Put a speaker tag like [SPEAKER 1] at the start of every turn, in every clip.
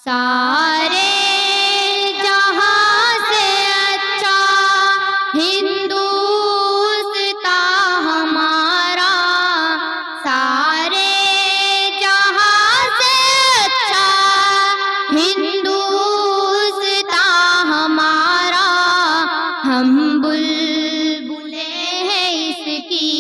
[SPEAKER 1] सारे जहां से अच्छा हिंदुस्तान हमारा, सारे जहां से अच्छा हिंदुस्तान हमारा। हम बुलबुले हैं इसकी,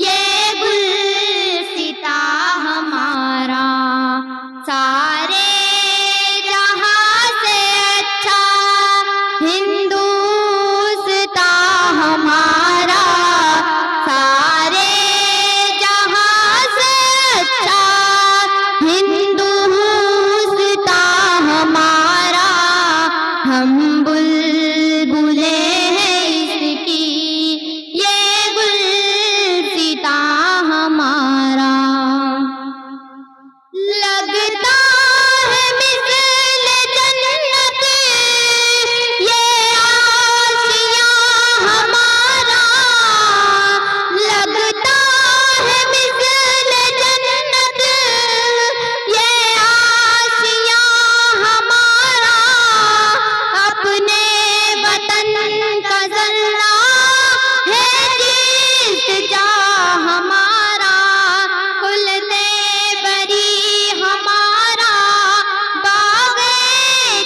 [SPEAKER 1] ये गुलसिता हमारा। सारे जहां से अच्छा हिंदुस्तान हमारा, सारे जहां से अच्छा हिंदुस्तान हमारा। हम बुलबुले हैं इसकी, ये गुलसिता हमारा। लगता है मिसल जन्नत ये आशियाँ हमारा, लगता है मिसल जन्नत ये आशियाँ हमारा। अपने वतन का जर्रा है जीत जा हमारा, खुलते बरी हमारा, बाग़े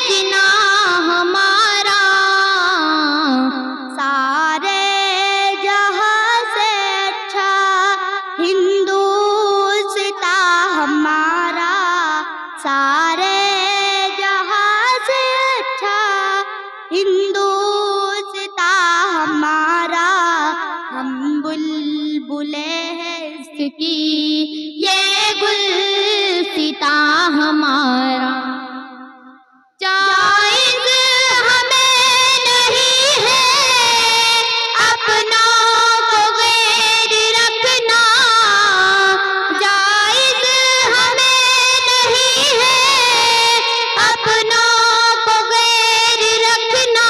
[SPEAKER 1] जिना हमारा। सारे जहां से अच्छा हिंदुस्तान हमारा, सारे जहां से अच्छा हिंदुस्तान हमारा। हम बुलबुले हैं इसकी, ये गुलसिता हमारा। जायज़ हमें नहीं है अपनों को गैर रखना, जायज़ हमें नहीं है अपनों को गैर रखना।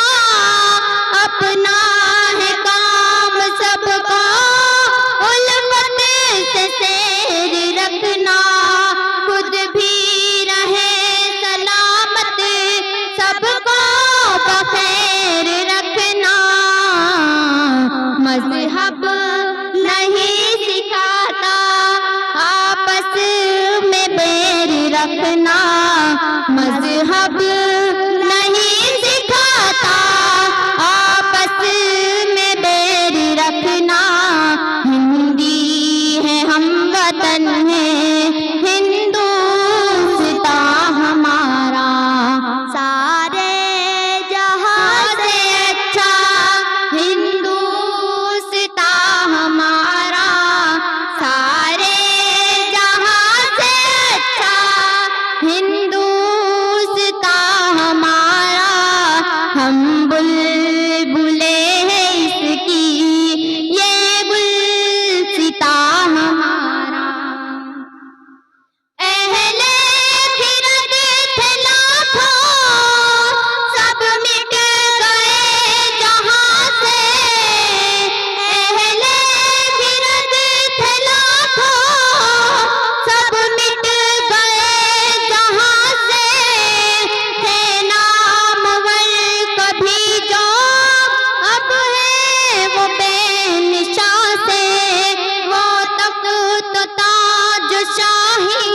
[SPEAKER 1] अपना है काम सबको उल्फत से सैर रखना, खुद भी रहे सलामत सबको बखैर रखना। मज़हब नहीं सिखाता आपस में बैर रखना, मज़हब नहीं सिखाता आपस में बैर रखना। हिंदी है हम वतन है हिंदुस्तान हमारा, सारे जहां से अच्छा हिंदुस्तान हमारा। सारे जहां से अच्छा हिंदुस्तान हमारा। हम बुलबुले हैं इसकी, ये गुलसिता हमारा। अहले फिरक थे लाखों, सब मिट गए जहां से। अहले फिरक थे लाखों, सब मिट गए जहां से। थे नामवर कभी जो अब है वो बेनिशां से। वो तख्त ताज शाही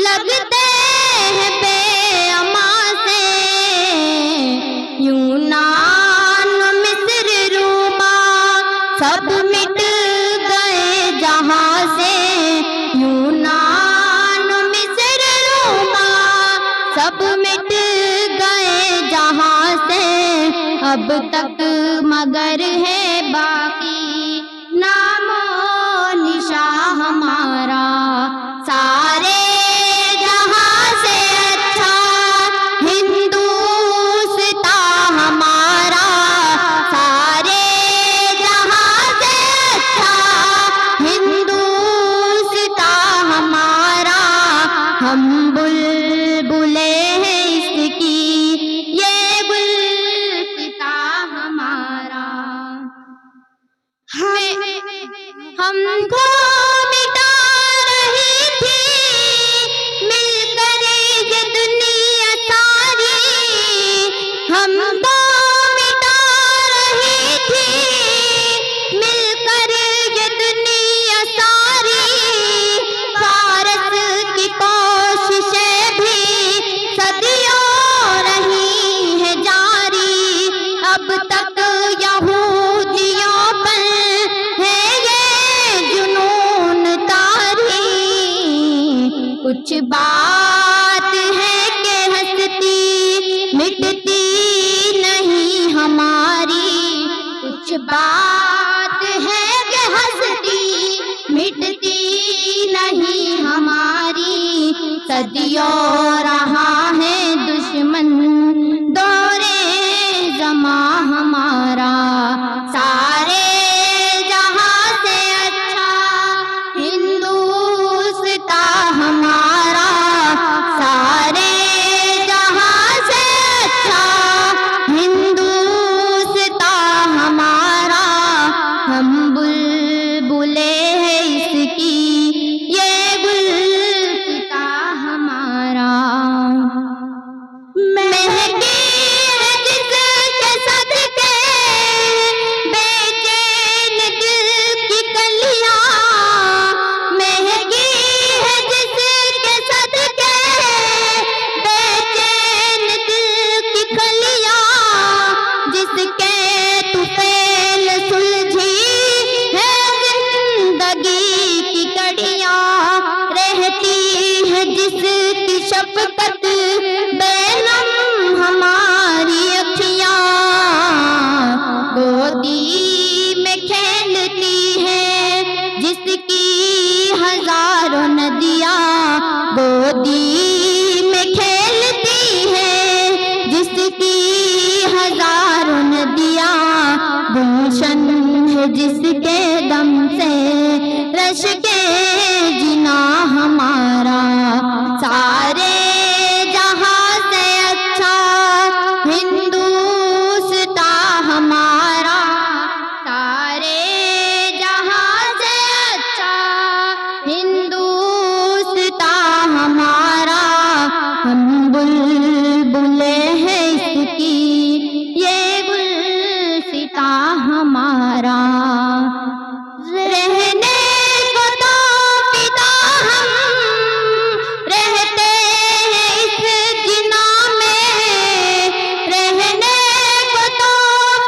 [SPEAKER 1] लगते हैं बेअमा से। यूनान मिस्र रूमा सब मिट गए जहां से। यूनान मिस्र रूमा सब मिट गए जहां से। अब तक मगर है बाकी नामो निशा हमारा। सारे जहां से अच्छा हिंदुस्तान हमारा, सारे जहां से अच्छा हिंदुस्तान हमारा। हम बुलबुले हैं इसकी, ये गुलसिता हमारा। सदियों रहा है दुश्मन दौरे ज़मा हमारा। सारे जहां से अच्छा हिंदुस्तान हमारा, सारे जहां से अच्छा हिंदुस्तान हमारा। हम बुलबुले हैं इसकी, ये गुलसितां हमारा। महकी है जिसके सदके बेचैन दिल की कलियां, महकी है जिसके सदके बेचैन दिल की कलियां, जिसके तुफैल सुलझी है जिंदगी की कड़ियां, रहती है जिसकी शफकत बेनम हमारी अखियां, गोदी में खेलती है जिसकी हजारों नदियां, गोदी में खेलती है जिसकी हजारों नदियां, गुलशन है जिसके दम से रश के जिना हमारा। सारे जहां से अच्छा हिंदुस्तान हमारा, सारे जहां से अच्छा हिंदुस्तान हमारा। हम बुलबुले हैं इसकी, ये गुलसितां हमारा। रहने को तो फिदा हम रहते हैं इस जिना में, रहने को तो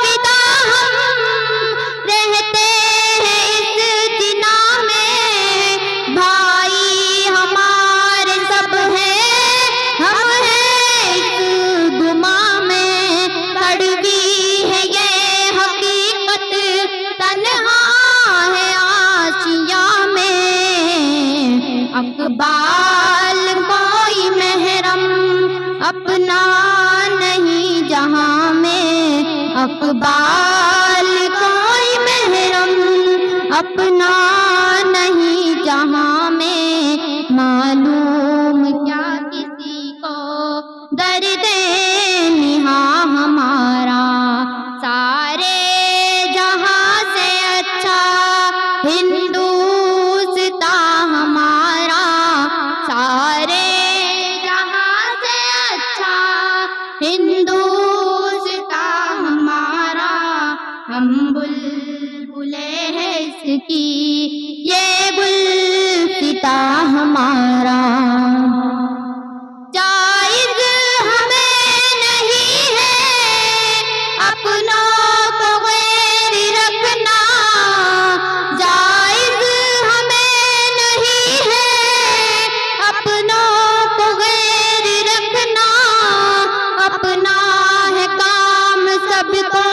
[SPEAKER 1] फिदा हम रहते हैं इस जिना में। भाई हमारे सब हैं, हम हैं इस गुमा में। कड़वी है ये हकीकत, तन्हा है आशिया में। अकबाल कोई महरम अपना नहीं जहां में, अकबाल कोई महरम अपना नहीं जहां में। मालूम क्या किसी को दर्द निहा हमारा। सारे जहां से अच्छा हिंदुस्तान हमारा, सारे जहां से अच्छा हिंदुस्तान हमारा। हम बुलबुले हैं इसकी, ये गुलसितां हमारा। जायज़ हमें नहीं है अपनों को गैर रखना, जायज़ हमें नहीं है अपनों को गैर रखना। अपना है काम सबको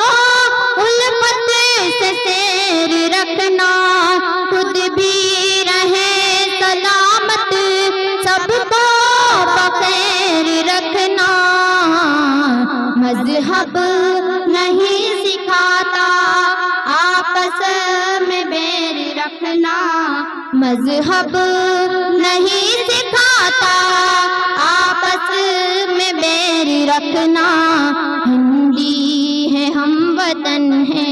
[SPEAKER 1] उल्फत से सैर रखना, खुद भी रहे सलामत सबको बखैर रखना। मजहब नहीं सिखाता आपस में बैर रखना, मजहब नहीं सिखाता आपस में बैर रखना। हिंदी है हम वतन है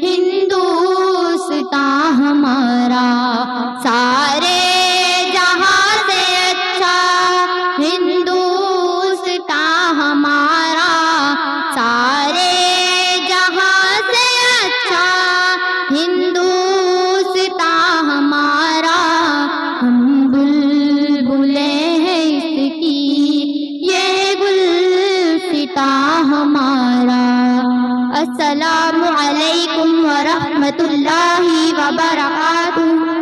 [SPEAKER 1] हिंदुस्तान हमारा। सारे जहां से अच्छा हिंदुस्तान हमारा, सारे जहां से अच्छा हिंदुस्तान हमारा। हम बुलबुले हैं इसकी, ये गुलसितां हमारा। अस्सलामु अलैकुम व रहमतुल्लाहि व बरकातुहू।